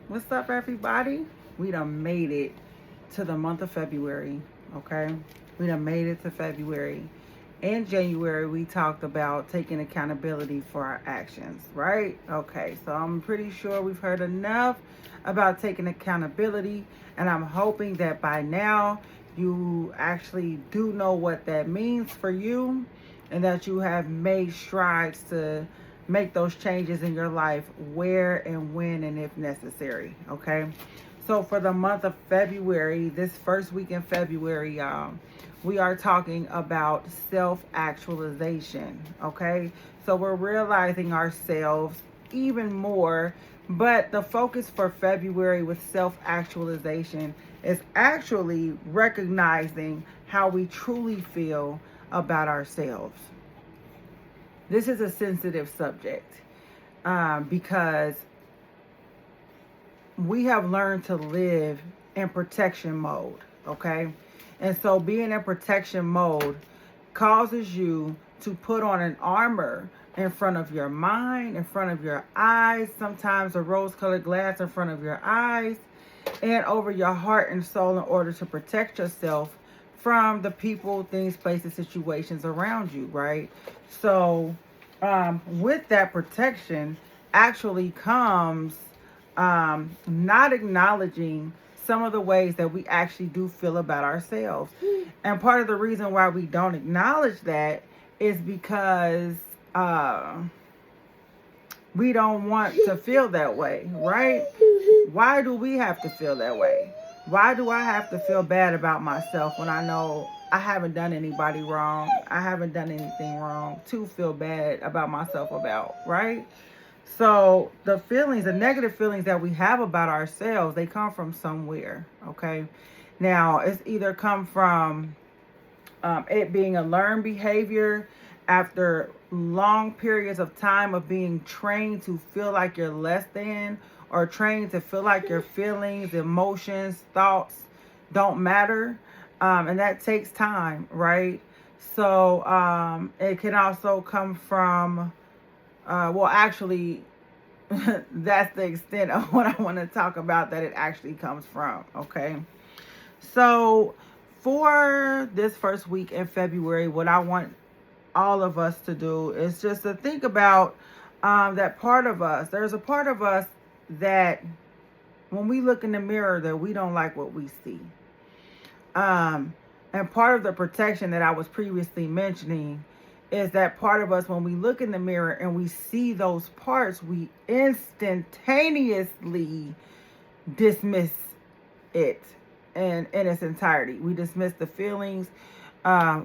What's up, everybody? We done made it to the month of February, okay? We done made it to February. In January, we talked about taking accountability for our actions, right? Okay, so I'm pretty sure we've heard enough about taking accountability, and I'm hoping that by now you actually do know what that means for you and that you have made strides to make those changes in your life where and when and if necessary, okay? So for the month of February, this first week in February, y'all, we are talking about self-actualization, okay? So we're realizing ourselves even more, but the focus for February with self-actualization is actually recognizing how we truly feel about ourselves. This is a sensitive subject because we have learned to live in protection mode, okay? And so being in protection mode causes you to put on an armor in front of your mind, in front of your eyes, sometimes a rose-colored glass in front of your eyes, and over your heart and soul in order to protect yourself from the people, things, places, situations around you, right? So with that protection actually comes not acknowledging some of the ways that we actually do feel about ourselves. And part of the reason why we don't acknowledge that is because we don't want to feel that way, right? Why do we have to feel that way? Why do I have to feel bad about myself when I know I haven't done anybody wrong? I haven't done anything wrong to feel bad about myself about, right? So the feelings, the negative feelings that we have about ourselves, they come from somewhere, okay? Now, it's either come from it being a learned behavior after long periods of time of being trained to feel like you're less than, or trained to feel like your feelings, emotions, thoughts don't matter. And that takes time, right? So it can also come from, well, actually, that's the extent of what I want to talk about that it actually comes from, okay? So, for this first week in February, what I want all of us to do is just to think about that part of us. There's a part of us that when we look in the mirror that we don't like what we see. And part of the protection that I was previously mentioning is that part of us, when we look in the mirror and we see those parts, we instantaneously dismiss it in its entirety. We dismiss the feelings.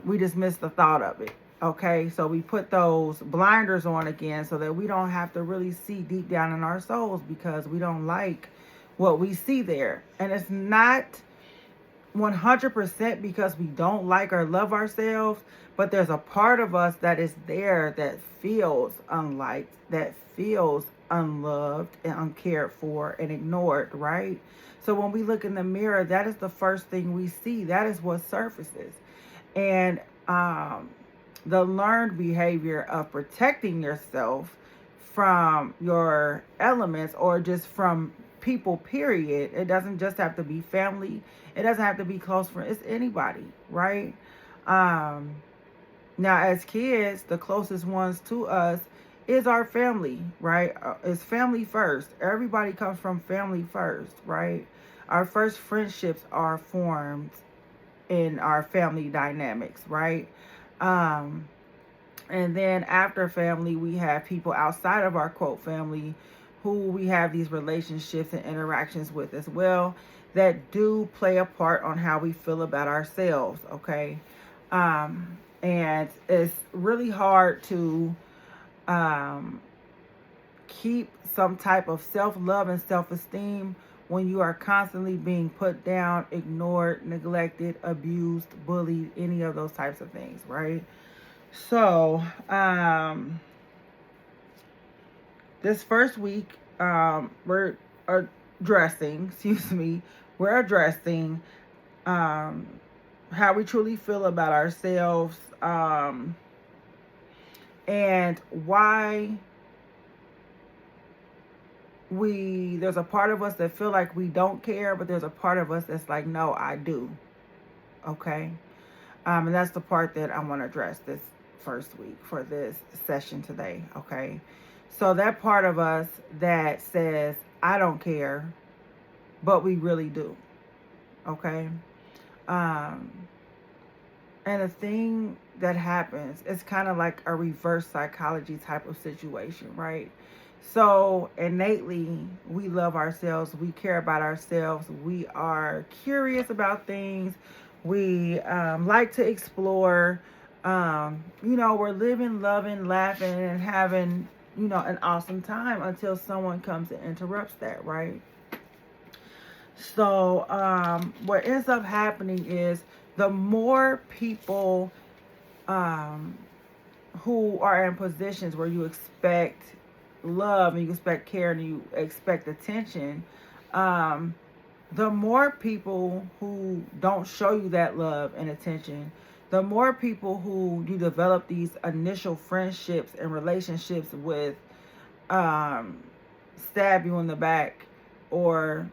We dismiss the thought of it. Okay, so we put those blinders on again so that we don't have to really see deep down in our souls because we don't like what we see there. And it's not 100% because we don't like or love ourselves, but there's a part of us that is there that feels unliked, that feels unloved and uncared for and ignored, right? So when we look in the mirror, that is the first thing we see. That is what surfaces. And the learned behavior of protecting yourself from your elements or just from people, period. It doesn't just have to be family. It doesn't have to be close friends. It's anybody, right? Now, as kids, the closest ones to us is our family, right? It's family first. Everybody comes from family first, right? Our first friendships are formed in our family dynamics, right? And then after family, we have people outside of our quote family who we have these relationships and interactions with as well that do play a part on how we feel about ourselves, okay? And it's really hard to keep some type of self-love and self-esteem when you are constantly being put down, ignored, neglected, abused, bullied, any of those types of things, right? So, this first week, we're addressing, we're addressing how we truly feel about ourselves, and why there's a part of us that feel like we don't care, but there's a part of us that's like, no, I do. Okay? And that's the part that I want to address this first week for this session today. Okay? So that part of us that says, I don't care, but we really do. Okay? And the thing that happens, it's kind of like a reverse psychology type of situation, right? So innately, we love ourselves. We care about ourselves. We are curious about things. We like to explore. We're living, loving, laughing, and having, an awesome time until someone comes and interrupts that, right? So what ends up happening is the more people who are in positions where you expect love and you expect care and you expect attention, the more people who don't show you that love and attention, the more people who you develop these initial friendships and relationships with, stab you in the back, or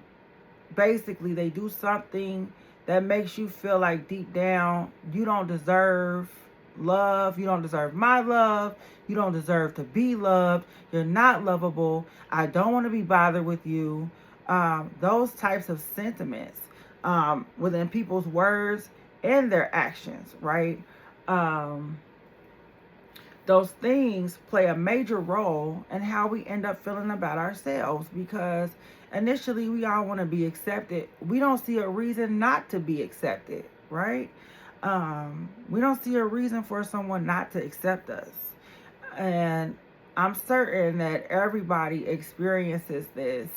basically they do something that makes you feel like deep down you don't deserve love, you don't deserve my love, you don't deserve to be loved, you're not lovable, I don't want to be bothered with you. Those types of sentiments within people's words and their actions, right? Those things play a major role in how we end up feeling about ourselves, because initially we all want to be accepted. We don't see a reason not to be accepted, right? We don't see a reason for someone not to accept us. And I'm certain that everybody experiences this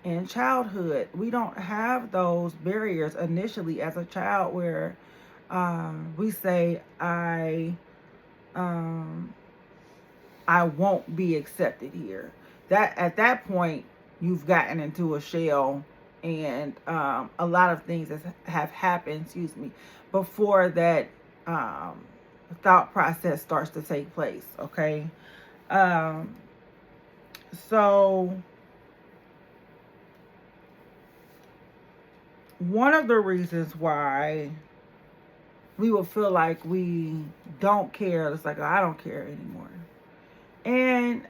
in childhood. We don't have those barriers initially as a child where we say, I won't be accepted here. That at that point you've gotten into a shell, and a lot of things have happened, before that thought process starts to take place. Okay, so one of the reasons why we will feel like we don't care, it's like, oh, I don't care anymore. And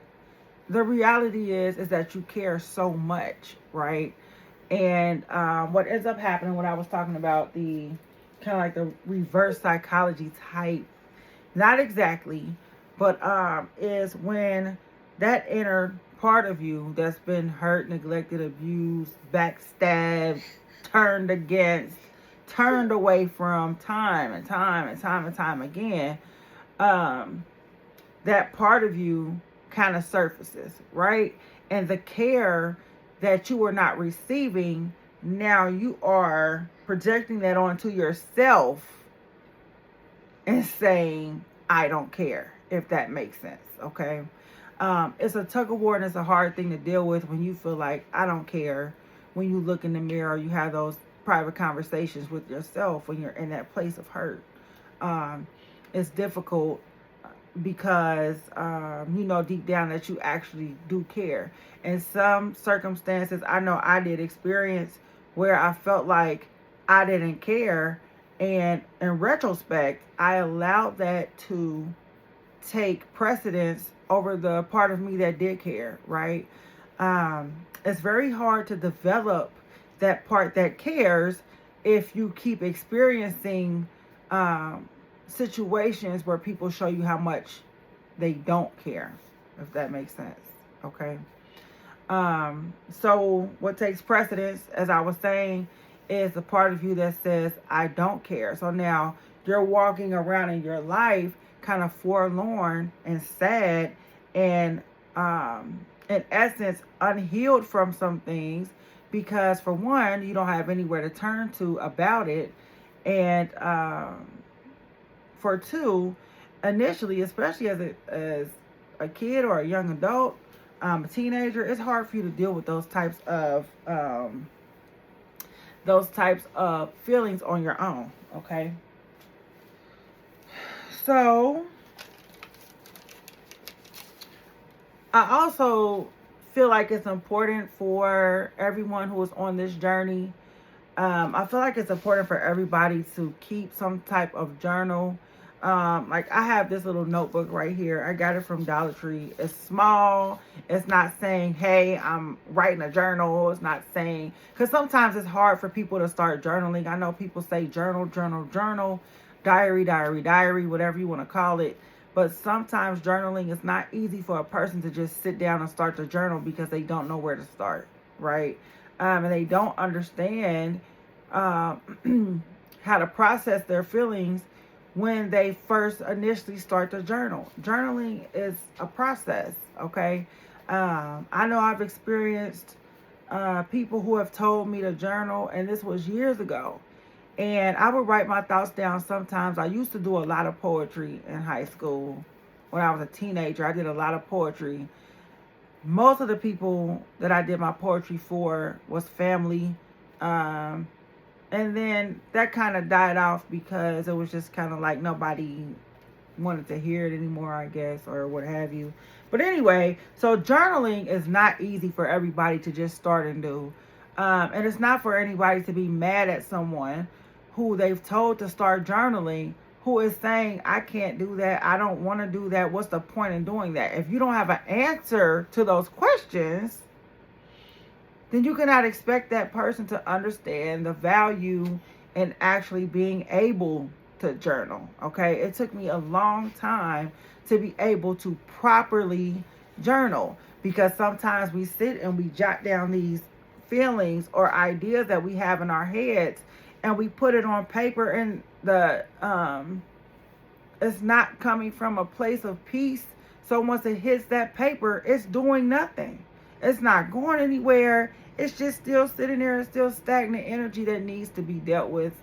the reality is that you care so much, right? And what ends up happening, what I was talking about, the kind of like the reverse psychology type, not exactly, but is when that inner part of you that's been hurt, neglected, abused, backstabbed, turned against, turned away from time and time again, that part of you kind of surfaces, right? And the care that you were not receiving, now you are projecting that onto yourself and saying, I don't care, if that makes sense, okay? It's a tug of war, and it's a hard thing to deal with when you feel like, I don't care. When you look in the mirror, you have those private conversations with yourself when you're in that place of hurt. It's difficult because you know deep down that you actually do care. In some circumstances, I know I did experience where I felt like I didn't care, and in retrospect, I allowed that to take precedence over the part of me that did care, right? It's very hard to develop that part that cares if you keep experiencing situations where people show you how much they don't care, if that makes sense. Okay. So what takes precedence, as I was saying, is the part of you that says, I don't care. So now you're walking around in your life kind of forlorn and sad, and in essence unhealed from some things, because for one, you don't have anywhere to turn to about it, and for two, initially, especially as a kid or a young adult, a teenager, it's hard for you to deal with those types of feelings on your own. Okay. So I also feel like it's important for everyone who is on this journey. I feel like it's important for everybody to keep some type of journal. Like I have this little notebook right here. I got it from Dollar Tree. It's small. It's not saying, hey, I'm writing a journal. It's not saying, because sometimes it's hard for people to start journaling. I know people say journal, journal, journal, diary, diary, diary, whatever you want to call it. But sometimes journaling is not easy for a person to just sit down and start the journal because they don't know where to start, right? And they don't understand how to process their feelings when they first initially start the journal. Journaling is a process, okay? I know I've experienced people who have told me to journal, and this was years ago. And I would write my thoughts down sometimes. I used to do a lot of poetry in high school. When I was a teenager, I did a lot of poetry. Most of the people that I did my poetry for was family. And then that kind of died off because it was just kind of like nobody wanted to hear it anymore, I guess, or what have you. But anyway, so journaling is not easy for everybody to just start and do. And it's not for anybody to be mad at someone who they've told to start journaling, who is saying, I can't do that, I don't want to do that, what's the point in doing that? If you don't have an answer to those questions, then you cannot expect that person to understand the value in actually being able to journal, okay? It took me a long time to be able to properly journal, because sometimes we sit and we jot down these feelings or ideas that we have in our heads, and we put it on paper, and it's not coming from a place of peace. So once it hits that paper, it's doing nothing. It's not going anywhere. It's just still sitting there. It's still stagnant energy that needs to be dealt with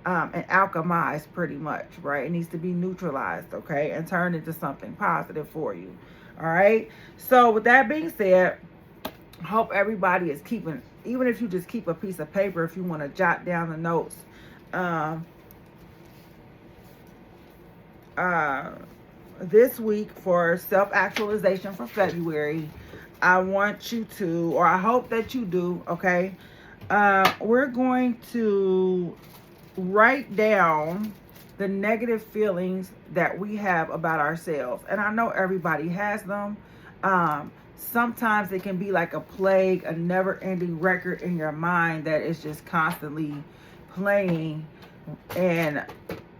and alchemized, pretty much, right? It needs to be neutralized, okay, and turned into something positive for you. All right. So with that being said, I hope everybody is keeping, even if you just keep a piece of paper, if you want to jot down the notes. This week for self-actualization for February, I want you to, or I hope that you do, okay? We're going to write down the negative feelings that we have about ourselves. And I know everybody has them. Sometimes it can be like a plague, a never-ending record in your mind that is just constantly playing, and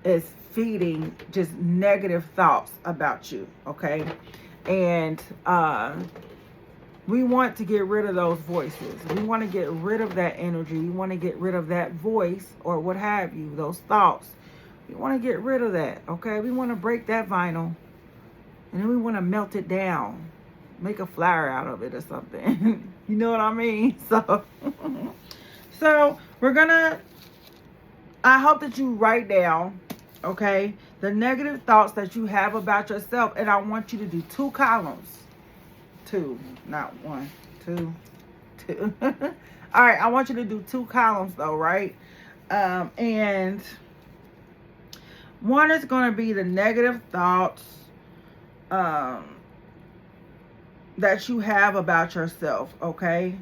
it's feeding just negative thoughts about you, okay? And we want to get rid of those voices. We want to get rid of that energy. We want to get rid of that voice or what have you, those thoughts. We want to get rid of that, okay? We want to break that vinyl, and then we want to melt it down, make a flower out of it or something. You know what I mean? So we're gonna, I hope that you write down, okay, the negative thoughts that you have about yourself, and I want you to do 2 columns. 2, not 1, 2. All right, I want you to do 2 columns though, right? And one is going to be the negative thoughts that you have about yourself, okay?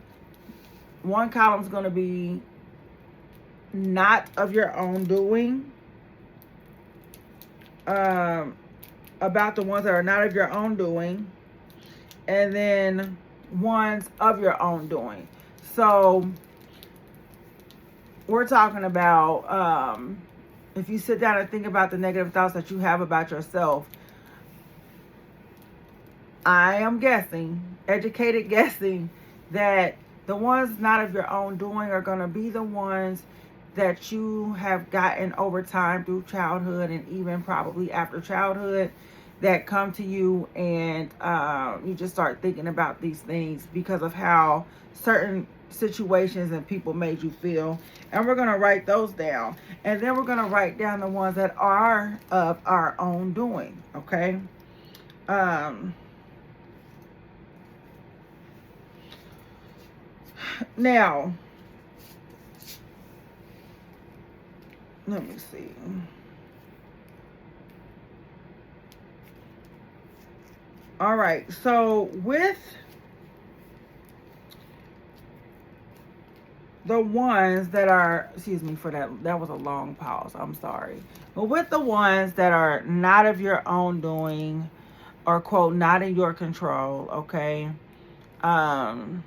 One column is going to be not of your own doing, about the ones that are not of your own doing, and then ones of your own doing. So we're talking about if you sit down and think about the negative thoughts that you have about yourself, I am guessing, educated guessing, that the ones not of your own doing are going to be the ones that you have gotten over time through childhood and even probably after childhood, that come to you, and you just start thinking about these things because of how certain situations and people made you feel. And we're going to write those down. And then we're going to write down the ones that are of our own doing, okay? Now, let me see. All right, so with the ones that are, excuse me for that was a long pause, I'm sorry. But with the ones that are not of your own doing, or quote, not in your control, okay? Um,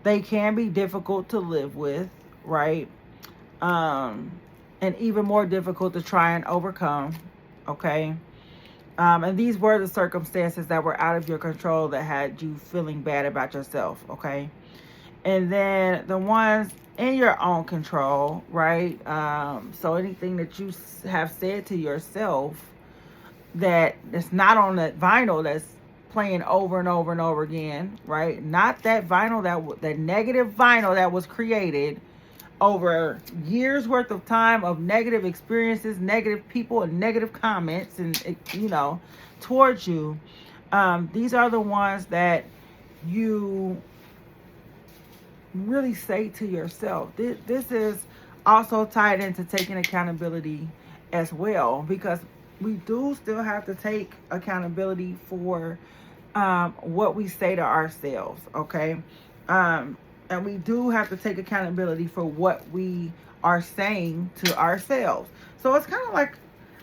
they can be difficult to live with, right? Um, and even more difficult to try and overcome, okay? And these were the circumstances that were out of your control that had you feeling bad about yourself, okay? And then the ones in your own control, right? So anything that you have said to yourself that it's not on that vinyl that's playing over and over and over again, right? Not that vinyl that negative vinyl that was created over years worth of time of negative experiences, negative people, and negative comments, and towards you. These are the ones that you really say to yourself. This is also tied into taking accountability as well, because we do still have to take accountability for what we say to ourselves, okay? And we do have to take accountability for what we are saying to ourselves. So it's kind of like,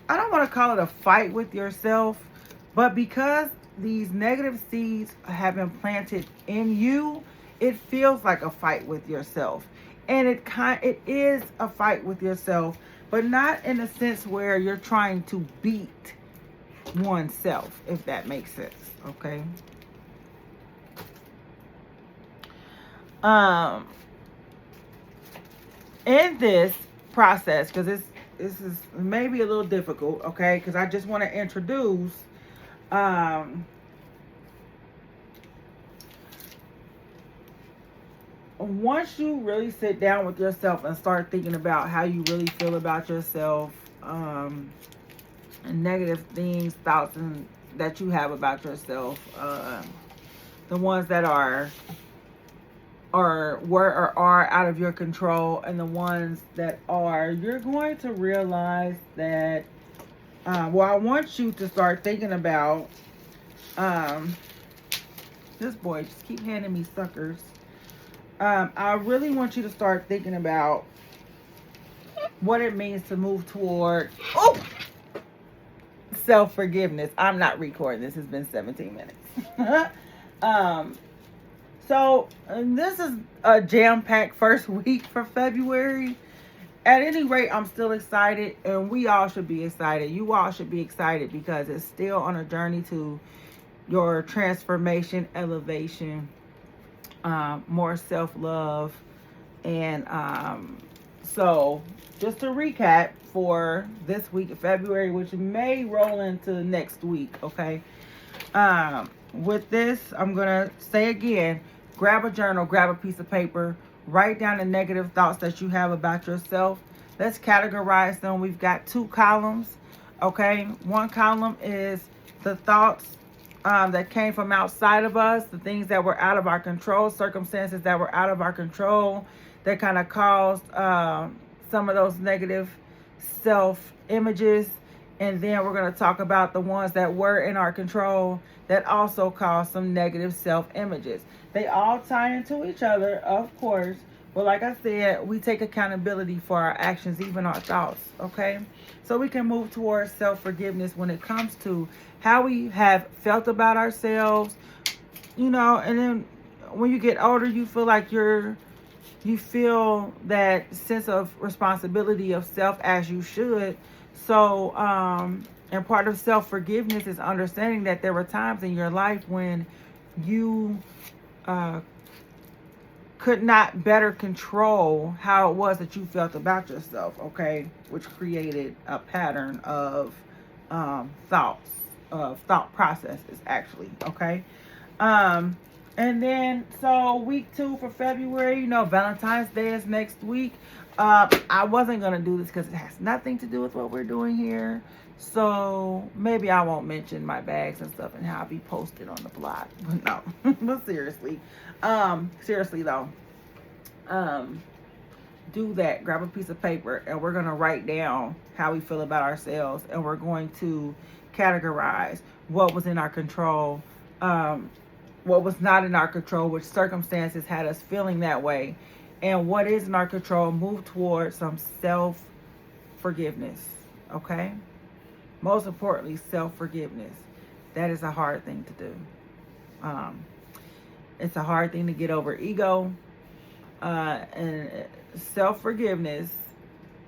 I don't want to call it a fight with yourself, but because these negative seeds have been planted in you, it feels like a fight with yourself. And it is a fight with yourself, but not in a sense where you're trying to beat oneself, if that makes sense, okay? In this process, because this is maybe a little difficult, okay? Because I just want to introduce once you really sit down with yourself and start thinking about how you really feel about yourself, and negative things, thoughts, and that you have about yourself, the ones that are or were or are out of your control, and the ones that are, you're going to realize that I want you to start thinking about this boy just keep handing me suckers. I really want you to start thinking about what it means to move toward self-forgiveness. I'm not recording this. It's been 17 minutes. So this is a jam-packed first week for February. At any rate, I'm still excited, and we all should be excited. You all should be excited because it's still on a journey to your transformation, elevation, more self-love. And so just to recap for this week of February, which may roll into next week, okay? With this, I'm going to say again, grab a journal, grab a piece of paper, write down the negative thoughts that you have about yourself. Let's categorize them. We've got 2 columns, okay? One column is the thoughts that came from outside of us, the things that were out of our control, circumstances that were out of our control that kind of caused some of those negative self-images. And then we're going to talk about the ones that were in our control that also caused some negative self-images. They all tie into each other, of course. But like I said, we take accountability for our actions, even our thoughts, okay? So we can move towards self-forgiveness when it comes to how we have felt about ourselves, and then when you get older, you feel like you feel that sense of responsibility of self, as you should. So, and part of self-forgiveness is understanding that there were times in your life when you could not better control how it was that you felt about yourself, okay? Which created a pattern of thoughts, of thought processes, actually, okay? And then, so week 2 for February, Valentine's Day is next week. I wasn't going to do this because it has nothing to do with what we're doing here. So maybe I won't mention my bags and stuff and how I'll be posted on the blog. But no, but seriously though, do that. Grab a piece of paper and we're going to write down how we feel about ourselves, and we're going to categorize what was in our control, what was not in our control, which circumstances had us feeling that way. And what is in our control, move towards some self-forgiveness, okay? Most importantly, self-forgiveness. That is a hard thing to do. It's a hard thing to get over ego. And self-forgiveness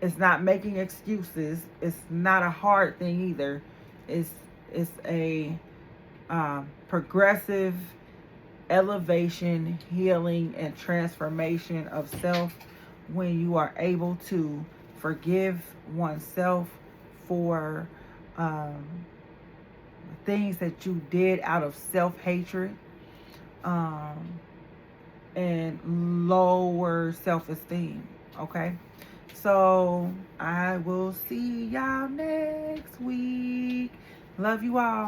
is not making excuses. It's not a hard thing either. It's a progressive elevation, healing, and transformation of self when you are able to forgive oneself for things that you did out of self-hatred and lower self-esteem. Okay, so I will see y'all next week. Love you all.